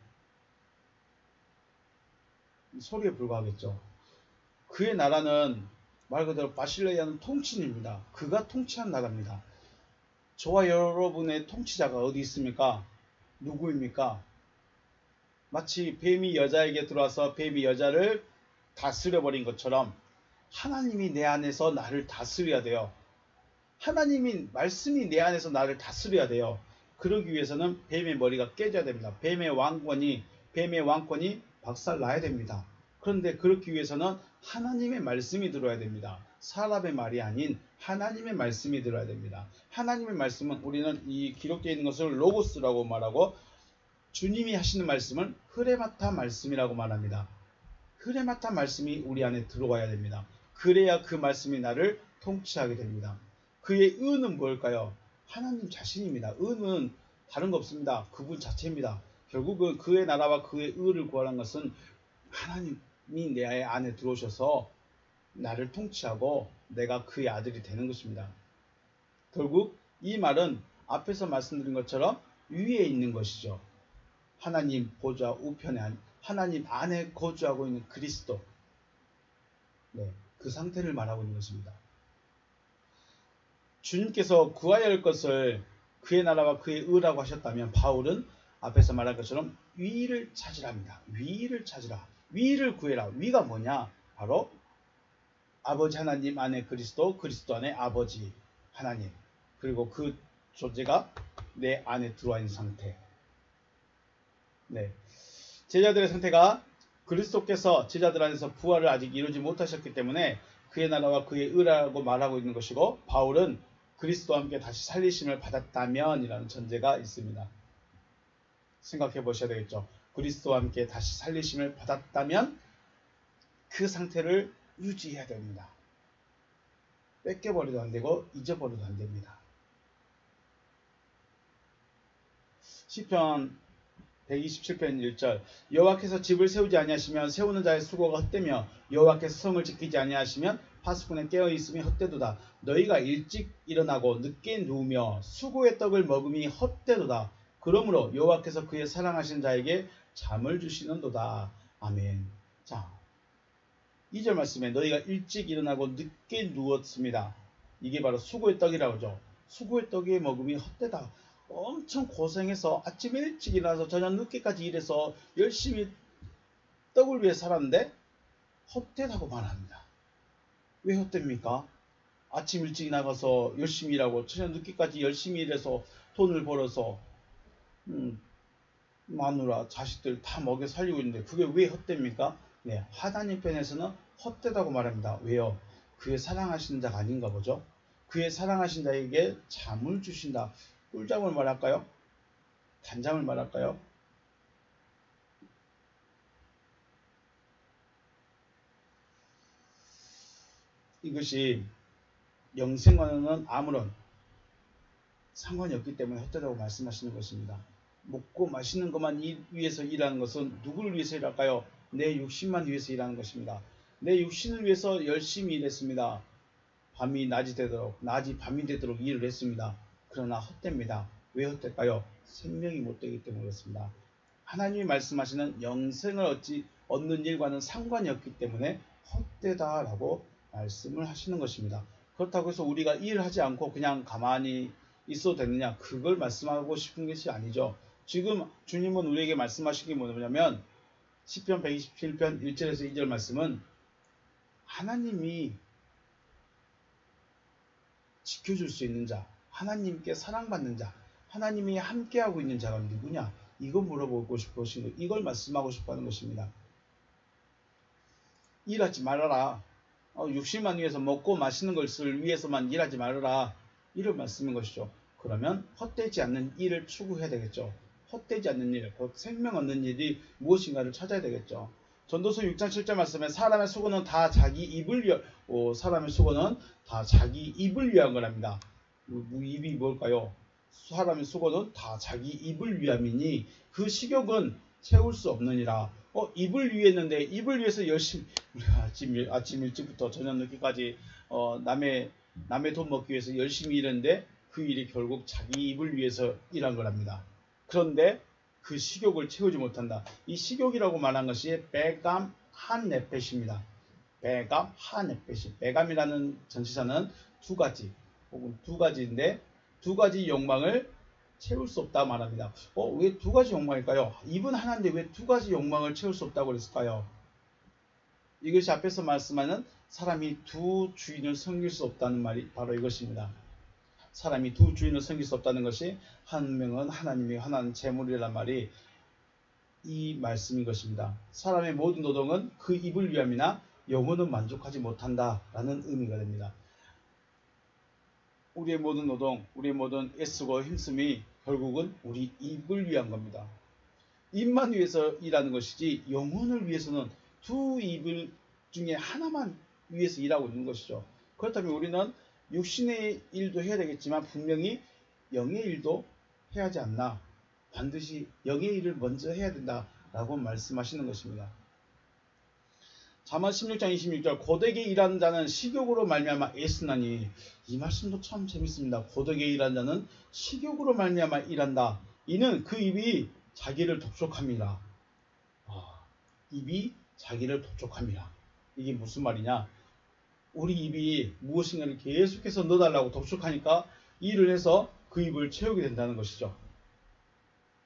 소리에 불과하겠죠. 그의 나라는 말 그대로 바실레이아는 통치입니다. 그가 통치한 나라입니다. 저와 여러분의 통치자가 어디 있습니까? 누구입니까? 마치 뱀이 여자에게 들어와서 뱀이 여자를 다스려버린 것처럼 하나님이 내 안에서 나를 다스려야 돼요. 하나님이 말씀이 내 안에서 나를 다스려야 돼요. 그러기 위해서는 뱀의 머리가 깨져야 됩니다. 뱀의 왕권이 박살나야 됩니다. 그런데 그렇기 위해서는 하나님의 말씀이 들어야 됩니다. 사람의 말이 아닌 하나님의 말씀이 들어야 됩니다. 하나님의 말씀은 우리는 이 기록되어 있는 것을 로고스라고 말하고, 주님이 하시는 말씀은 흐레마타 말씀이라고 말합니다. 흐레마타 말씀이 우리 안에 들어와야 됩니다. 그래야 그 말씀이 나를 통치하게 됩니다. 그의 의는 뭘까요? 하나님 자신입니다. 의는 다른 거 없습니다. 그분 자체입니다. 결국은 그의 나라와 그의 의를 구하는 것은 하나님이 내 안에 들어오셔서 나를 통치하고 내가 그의 아들이 되는 것입니다. 결국 이 말은 앞에서 말씀드린 것처럼 위에 있는 것이죠. 하나님 보좌 우편에 하나님 안에 거주하고 있는 그리스도, 그 상태를 말하고 있는 것입니다. 주님께서 구하여야 할 것을 그의 나라와 그의 의라고 하셨다면, 바울은 앞에서 말한 것처럼 위를 찾으랍니다. 위를 찾으라. 위를 구해라. 위가 뭐냐? 바로 아버지 하나님 안에 그리스도, 그리스도 안에 아버지 하나님, 그리고 그 존재가 내 안에 들어와 있는 상태. 제자들의 상태가 그리스도께서 제자들 안에서 부활을 아직 이루지 못하셨기 때문에 그의 나라와 그의 의라고 말하고 있는 것이고, 바울은 그리스도와 함께 다시 살리심을 받았다면 이라는 전제가 있습니다. 생각해 보셔야 되겠죠. 그리스도와 함께 다시 살리심을 받았다면 그 상태를 유지해야 됩니다. 뺏겨버려도 안 되고 잊어버려도 안 됩니다. 시편 127편 1절, 여호와께서 집을 세우지 아니하시면 세우는 자의 수고가 헛되며 여호와께서 성을 지키지 아니하시면 파수꾼의 깨어있음이 헛되도다. 너희가 일찍 일어나고 늦게 누우며 수고의 떡을 먹음이 헛되도다. 그러므로 여호와께서 그의 사랑하신 자에게 잠을 주시는도다. 아멘. 자, 2절 말씀에 너희가 일찍 일어나고 늦게 누웠습니다. 이게 바로 수고의 떡이라고 하죠. 수고의 떡의 먹음이 헛되다. 엄청 고생해서 아침 일찍 일어나서 저녁 늦게까지 일해서 열심히 떡을 위해 살았는데 헛되다고 말합니다. 왜 헛됩니까? 아침 일찍 나가서 열심히 일하고 저녁 늦게까지 열심히 일해서 돈을 벌어서 마누라 자식들 다 먹여 살리고 있는데 그게 왜 헛됩니까? 하나님 편에서는 헛되다고 말합니다. 왜요? 그의 사랑하시는 자가 아닌가 보죠. 그의 사랑하신 자에게 잠을 주신다. 꿀잠을 말할까요? 단잠을 말할까요? 이것이 영생과는 아무런 상관이 없기 때문에 헛되다고 말씀하시는 것입니다. 먹고 마시는 것만 위해서 일하는 것은 누구를 위해서 일할까요? 내 육신만 위해서 일하는 것입니다. 내 육신을 위해서 열심히 일했습니다. 밤이 낮이 되도록, 낮이 밤이 되도록 일을 했습니다. 그러나 헛됩니다. 왜 헛될까요? 생명이 못 되기 때문에 그렇습니다. 하나님이 말씀하시는 영생을 얻는 일과는 상관이 없기 때문에 헛되다라고 말씀을 하시는 것입니다. 그렇다고 해서 우리가 일을 하지 않고 그냥 가만히 있어도 되느냐? 그걸 말씀하고 싶은 것이 아니죠. 지금 주님은 우리에게 말씀하신 게 뭐냐면 시편 127편 1절에서 2절 말씀은 하나님이 지켜줄 수 있는 자, 하나님께 사랑받는 자, 하나님이 함께하고 있는 자가 누구냐? 이거 물어보고 싶으신 거, 이걸 말씀하고 싶어 하는 것입니다. 일하지 말아라. 육신만 위해서 먹고 마시는 것을 위해서만 일하지 말아라. 이런 말씀인 것이죠. 그러면 헛되지 않는 일을 추구해야 되겠죠. 헛되지 않는 일, 곧 생명 얻는 일이 무엇인가를 찾아야 되겠죠. 전도서 6장 7절 말씀에 사람의 수고는 다 자기 입을 위한 거랍니다. 입이 뭘까요? 사람의 수고는 다 자기 입을 위함이니 그 식욕은 채울 수 없느니라. 입을 위했는데 입을 위해서 열심히 우리가 아침 일찍부터 저녁 늦게까지 남의 돈 먹기 위해서 열심히 일했는데 그 일이 결국 자기 입을 위해서 일한 거랍니다. 그런데 그 식욕을 채우지 못한다. 이 식욕이라고 말한 것이 베감 하네펫입니다. 베감 하네펫이. 베감이라는 전치사는 두 가지 혹은 두 가지인데 두 가지 욕망을 채울 수 없다 말합니다. 왜 두 가지 욕망일까요? 입은 하나인데 왜 두 가지 욕망을 채울 수 없다고 그랬을까요? 이것이 앞에서 말씀하는 사람이 두 주인을 섬길 수 없다는 말이 바로 이것입니다. 사람이 두 주인을 섬길 수 없다는 것이 한 명은 하나님이 하나는 재물이란 말이 이 말씀인 것입니다. 사람의 모든 노동은 그 입을 위함이나 영혼은 만족하지 못한다라는 의미가 됩니다. 우리의 모든 노동, 우리의 모든 애쓰고 힘씀이 결국은 우리 입을 위한 겁니다. 입만 위해서 일하는 것이지 영혼을 위해서는 두 입을 중에 하나만 위해서 일하고 있는 것이죠. 그렇다면 우리는 육신의 일도 해야 되겠지만 분명히 영의 일도 해야 하지 않나. 반드시 영의 일을 먼저 해야 된다라고 말씀하시는 것입니다. 잠언 16장 26절 고되게 일하는 자는 식욕으로 말미암아 애쓰나니 이 말씀도 참 재밌습니다. 고되게 일하는 자는 식욕으로 말미암아 일한다. 이는 그 입이 자기를 독촉합니다. 입이 자기를 독촉합니다. 이게 무슨 말이냐? 우리 입이 무엇인가를 계속해서 넣어달라고 독촉하니까 일을 해서 그 입을 채우게 된다는 것이죠.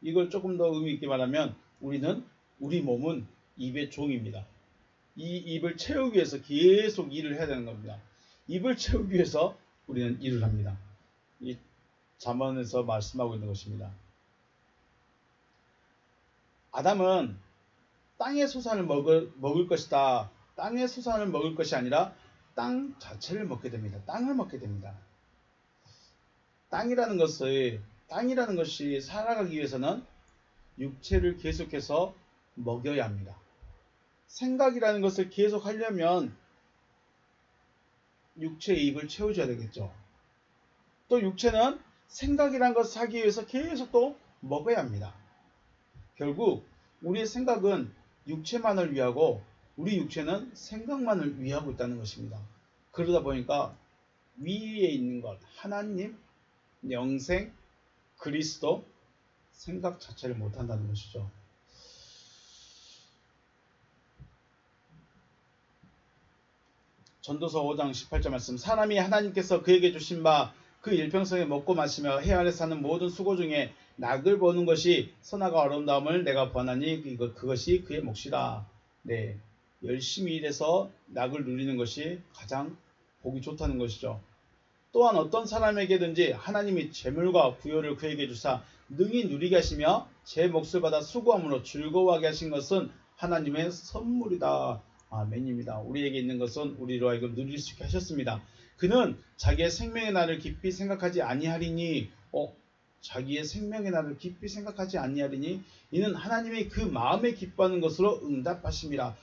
이걸 조금 더 의미 있게 말하면 우리 몸은 입의 종입니다. 이 입을 채우기 위해서 계속 일을 해야 되는 겁니다. 입을 채우기 위해서 우리는 일을 합니다. 이 잠언에서 말씀하고 있는 것입니다. 아담은 땅의 소산을 먹을 것이다. 땅의 소산을 먹을 것이 아니라 땅 자체를 먹게 됩니다. 땅을 먹게 됩니다. 땅이라는 것이 살아가기 위해서는 육체를 계속해서 먹여야 합니다. 생각이라는 것을 계속 하려면 육체의 입을 채워줘야 되겠죠. 또 육체는 생각이라는 것을 하기 위해서 계속 또 먹어야 합니다. 결국 우리의 생각은 육체만을 위하고 우리 육체는 생각만을 위하고 있다는 것입니다. 그러다 보니까 위에 있는 것, 하나님, 영생, 그리스도, 생각 자체를 못한다는 것이죠. 전도서 5장 18절 말씀 사람이 하나님께서 그에게 주신 바 그 일평생에 먹고 마시며 해 아래 사는 모든 수고 중에 낙을 보는 것이 선하고 아름다움을 내가 보나니 그것이 그의 몫이라. 네, 열심히 일해서 낙을 누리는 것이 가장 보기 좋다는 것이죠. 또한 어떤 사람에게든지 하나님이 재물과 부요를 그에게 주사 능히 누리게 하시며 제 몫을 받아 수고함으로 즐거워하게 하신 것은 하나님의 선물이다. 아멘입니다. 우리에게 있는 것은 우리로 하여금 누릴 수 있게 하셨습니다. 그는 자기의 생명의 날을 깊이 생각하지 아니하리니 자기의 생명의 날을 깊이 생각하지 아니하리니 이는 하나님이 그 마음에 기뻐하는 것으로 응답하심이라.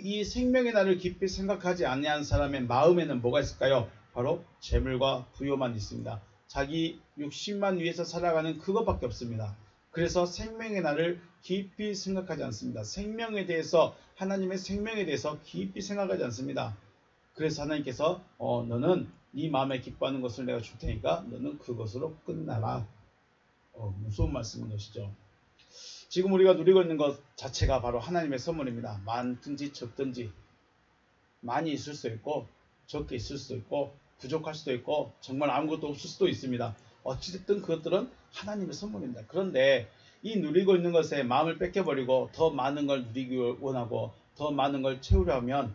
이 생명의 날을 깊이 생각하지 아니한 사람의 마음에는 뭐가 있을까요? 바로 재물과 부요만 있습니다. 자기 육신만 위해서 살아가는 그것밖에 없습니다. 그래서 생명의 날을 깊이 생각하지 않습니다. 생명에 대해서 하나님의 생명에 대해서 깊이 생각하지 않습니다. 그래서 하나님께서 너는 네 마음에 기뻐하는 것을 내가 줄 테니까 너는 그것으로 끝나라. 무서운 말씀인 것이죠. 지금 우리가 누리고 있는 것 자체가 바로 하나님의 선물입니다. 많든지 적든지 많이 있을 수도 있고 적게 있을 수도 있고 부족할 수도 있고 정말 아무것도 없을 수도 있습니다. 어찌됐든 그것들은 하나님의 선물입니다. 그런데 이 누리고 있는 것에 마음을 뺏겨버리고 더 많은 걸 누리기 원하고 더 많은 걸 채우려는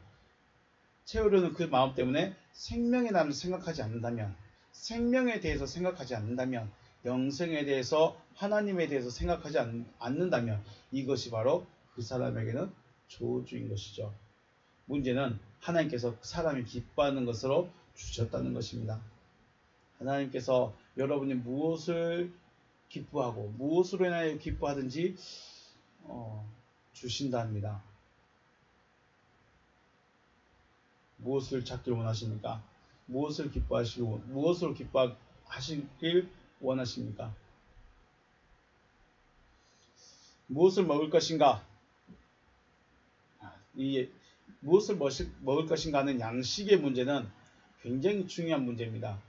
그 마음 때문에 생명의 날을 생각하지 않는다면, 생명에 대해서 생각하지 않는다면, 영생에 대해서 하나님에 대해서 생각하지 않는다면 이것이 바로 그 사람에게는 저주인 것이죠. 문제는 하나님께서 사람이 기뻐하는 것으로 주셨다는 것입니다. 하나님께서 여러분이 무엇을 기뻐하고 무엇으로 인하여 기뻐하든지 주신답니다. 무엇을 찾길 원하십니까? 무엇을 기뻐하시고 무엇으로 기뻐하시길 원하십니까? 무엇을 먹을 것인가? 무엇을 먹을 것인가 하는 양식의 문제는 굉장히 중요한 문제입니다.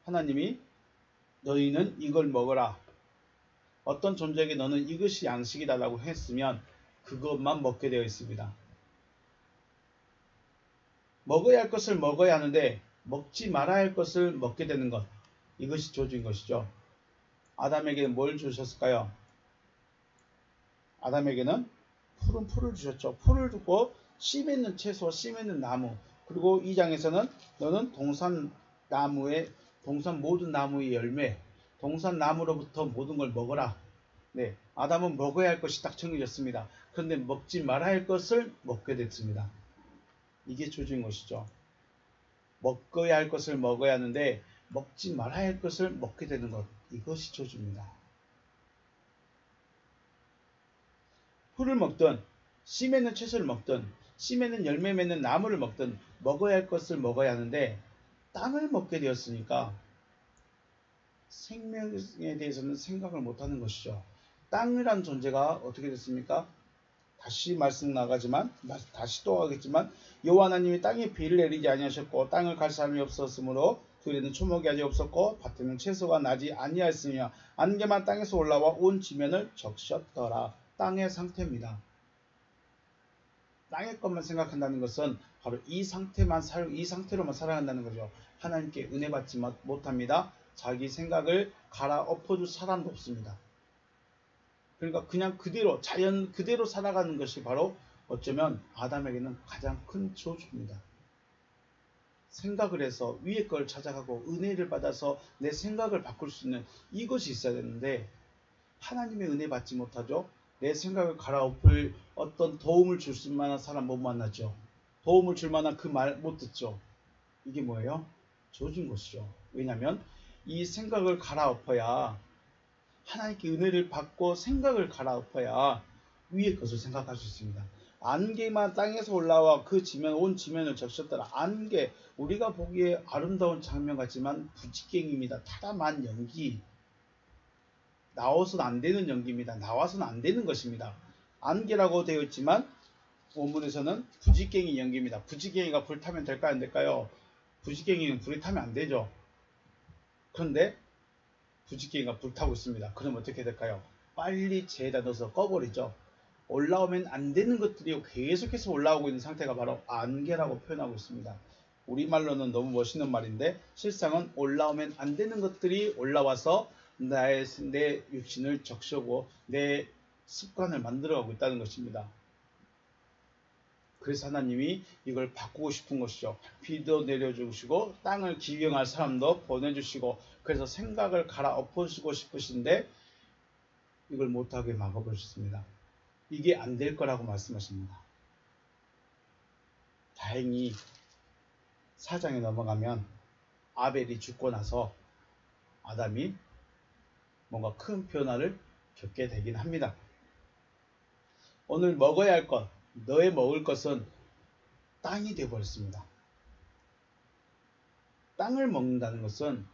하나님이 너희는 이걸 먹어라. 어떤 존재에게 너는 이것이 양식이다라고 했으면 그것만 먹게 되어 있습니다. 먹어야 할 것을 먹어야 하는데 먹지 말아야 할 것을 먹게 되는 것. 이것이 저주인 것이죠. 아담에게는 뭘 주셨을까요? 아담에게는 푸른 풀을 주셨죠. 풀을 두고 씨 맺는 채소, 씨 맺는 나무. 그리고 2장에서는 너는 동산나무의 동산 모든 나무의 열매, 동산 나무로부터 모든 걸 먹어라. 네, 아담은 먹어야 할 것이 딱 정해졌습니다. 그런데 먹지 말아야 할 것을 먹게 됐습니다. 이게 조주인 것이죠. 먹어야 할 것을 먹어야 하는데 먹지 말아야 할 것을 먹게 되는 것, 이것이 저주입니다. 풀을 먹든 씨 맺는 채소를 먹든 씨 맺는 열매 맺는 나무를 먹든 먹어야 할 것을 먹어야 하는데 땅을 먹게 되었으니까 생명에 대해서는 생각을 못하는 것이죠. 땅이란 존재가 어떻게 됐습니까? 다시 말씀 나가지만 다시 또 하겠지만 여호와 하나님이 땅에 비를 내리지 아니하셨고 땅을 갈 사람이 없었으므로 들에는 초목이 아직 없었고 밭에는 채소가 나지 아니하였으며 안개만 땅에서 올라와 온 지면을 적셨더라. 땅의 상태입니다. 땅의 것만 생각한다는 것은 바로 이 상태로만 살아간다는 거죠. 하나님께 은혜 받지 못합니다. 자기 생각을 갈아엎어줄 사람도 없습니다. 그러니까 그냥 그대로 자연 그대로 살아가는 것이 바로 어쩌면 아담에게는 가장 큰 저주입니다. 생각을 해서 위의 걸 찾아가고 은혜를 받아서 내 생각을 바꿀 수 있는 이것이 있어야 되는데 하나님의 은혜 받지 못하죠. 내 생각을 갈아엎을 어떤 도움을 줄 수 만한 사람 못 만나죠. 도움을 줄 만한 그 말 못 듣죠. 이게 뭐예요? 저주인 것이죠. 왜냐하면 이 생각을 갈아엎어야 하나님께 은혜를 받고 생각을 갈아엎어야 위의 것을 생각할 수 있습니다. 안개만 땅에서 올라와 그 지면 온 지면을 적셨더라. 안개, 우리가 보기에 아름다운 장면 같지만 부지깽입니다. 타담한 연기, 나와서는 안 되는 연기입니다. 나와서는 안 되는 것입니다. 안개라고 되어 있지만 원문에서는 부지깽이 연기입니다. 부지깽이가 불타면 될까요? 안 될까요? 부지깽이는 불이 타면 안 되죠. 그런데 부지깽이가 불타고 있습니다. 그럼 어떻게 될까요? 빨리 재에다 넣어서 꺼버리죠. 올라오면 안 되는 것들이 계속해서 올라오고 있는 상태가 바로 안개라고 표현하고 있습니다. 우리말로는 너무 멋있는 말인데 실상은 올라오면 안 되는 것들이 올라와서 내 육신을 적셔고 내 습관을 만들어가고 있다는 것입니다. 그래서 하나님이 이걸 바꾸고 싶은 것이죠. 비도 내려주시고 땅을 기경할 사람도 보내주시고 그래서 생각을 갈아엎으시고 싶으신데 이걸 못하게 막아버리셨습니다. 이게 안 될 거라고 말씀하십니다. 다행히 4장에 넘어가면 아벨이 죽고 나서 아담이 뭔가 큰 변화를 겪게 되긴 합니다. 오늘 먹어야 할 것, 너의 먹을 것은 땅이 되어버렸습니다. 땅을 먹는다는 것은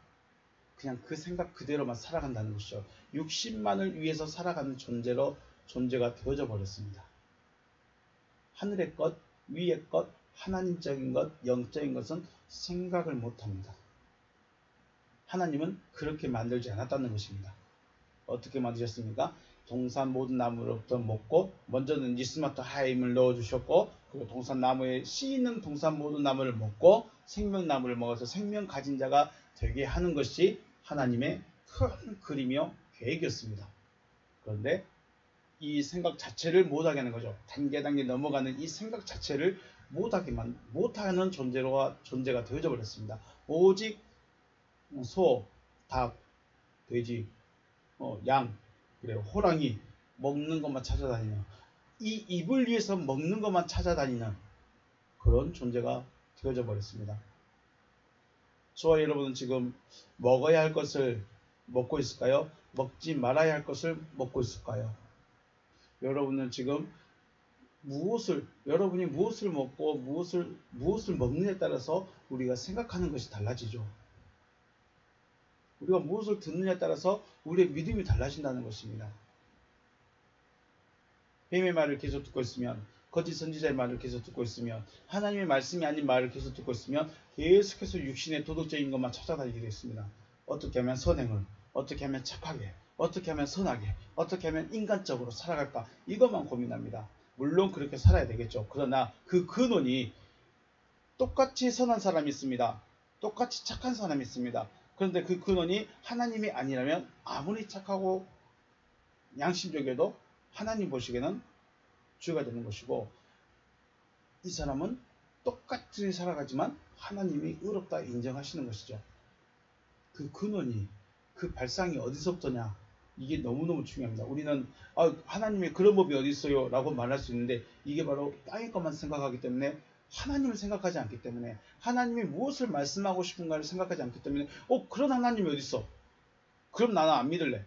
그냥 그 생각 그대로만 살아간다는 것이죠. 육신만을 위해서 살아가는 존재가 되어져 버렸습니다. 하늘의 것, 위의 것, 하나님적인 것, 영적인 것은 생각을 못합니다. 하나님은 그렇게 만들지 않았다는 것입니다. 어떻게 만드셨습니까? 동산 모든 나무로부터 먹고 먼저는 니스마트 하임을 넣어주셨고 그리고 동산 나무에 씨 있는 동산 모든 나무를 먹고 생명나무를 먹어서 생명 가진 자가 되게 하는 것이 하나님의 큰 그림이요 계획이었습니다. 그런데 이 생각 자체를 못하게 하는 거죠. 단계 넘어가는 이 생각 자체를 못하는 존재가 되어져 버렸습니다. 오직 소, 닭, 돼지, 양, 그래요. 호랑이 먹는 것만 찾아다니는 이 입을 위해서 먹는 것만 찾아다니는 그런 존재가 되어져 버렸습니다. 저와 여러분은 지금 먹어야 할 것을 먹고 있을까요? 먹지 말아야 할 것을 먹고 있을까요? 여러분은 지금 여러분이 무엇을 먹고 무엇을 먹느냐에 따라서 우리가 생각하는 것이 달라지죠. 우리가 무엇을 듣느냐에 따라서 우리의 믿음이 달라진다는 것입니다. 뱀의 말을 계속 듣고 있으면 거짓 선지자의 말을 계속 듣고 있으면 하나님의 말씀이 아닌 말을 계속 듣고 있으면 계속해서 육신의 도덕적인 것만 찾아다니게 되겠습니다. 어떻게 하면 선행을, 어떻게 하면 착하게, 어떻게 하면 선하게, 어떻게 하면 인간적으로 살아갈까 이것만 고민합니다. 물론 그렇게 살아야 되겠죠. 그러나 그 근원이 똑같이 선한 사람이 있습니다. 똑같이 착한 사람이 있습니다. 그런데 그 근원이 하나님이 아니라면 아무리 착하고 양심적이어도 하나님 보시기에는 죄가 되는 것이고 이 사람은 똑같이 살아가지만 하나님이 의롭다 인정하시는 것이죠. 그 근원이, 그 발상이 어디서부터냐, 이게 너무너무 중요합니다. 우리는 하나님의 그런 법이 어디 있어요? 라고 말할 수 있는데, 이게 바로 땅의 것만 생각하기 때문에, 하나님을 생각하지 않기 때문에, 하나님이 무엇을 말씀하고 싶은가를 생각하지 않기 때문에, 그런 하나님이 어디 있어? 그럼 나는 안 믿을래.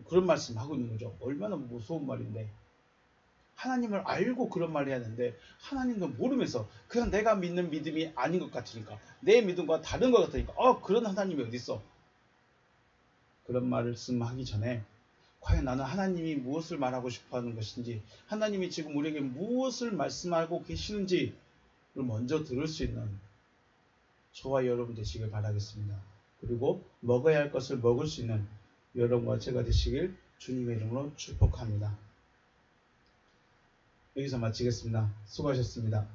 그런 말씀 하고 있는 거죠. 얼마나 무서운 말인데. 하나님을 알고 그런 말을 해야 하는데, 하나님도 모르면서 그냥 내가 믿는 믿음이 아닌 것 같으니까, 내 믿음과 다른 것 같으니까 그런 하나님이 어디 있어? 그런 말씀하기 전에 과연 나는 하나님이 무엇을 말하고 싶어 하는 것인지, 하나님이 지금 우리에게 무엇을 말씀하고 계시는지를 먼저 들을 수 있는 저와 여러분 되시길 바라겠습니다. 그리고 먹어야 할 것을 먹을 수 있는 여러분과 제가 되시길 주님의 이름으로 축복합니다. 여기서 마치겠습니다. 수고하셨습니다.